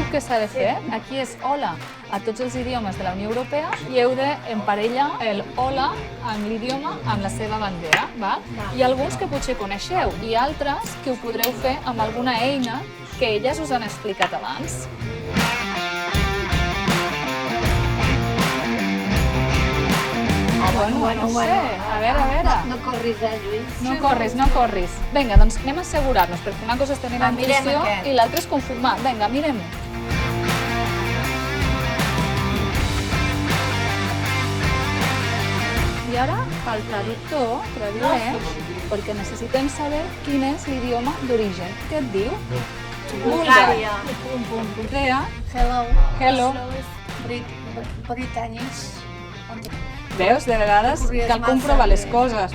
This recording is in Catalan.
què s'ha de fer? Aquí és hola a tots els idiomes de la Unió Europea i heu d'emparellar el hola amb l'idioma amb la seva bandera. Hi ha alguns que potser coneixeu i altres que ho podreu fer amb alguna eina que elles us han explicat abans. Bueno, no sé. A veure. No corris, Lluís. No corris. Vinga, doncs anem a assegurar-nos, perquè una cosa és tenir la intuïció i l'altra és confirmar. Vinga, mirem-ho. I ara, el traductor tradueix, perquè necessitem saber quin és l'idioma d'origen. Què et diu? Bulgària. Bulgària. Hello. Veus, de vegades cal comprovar les coses.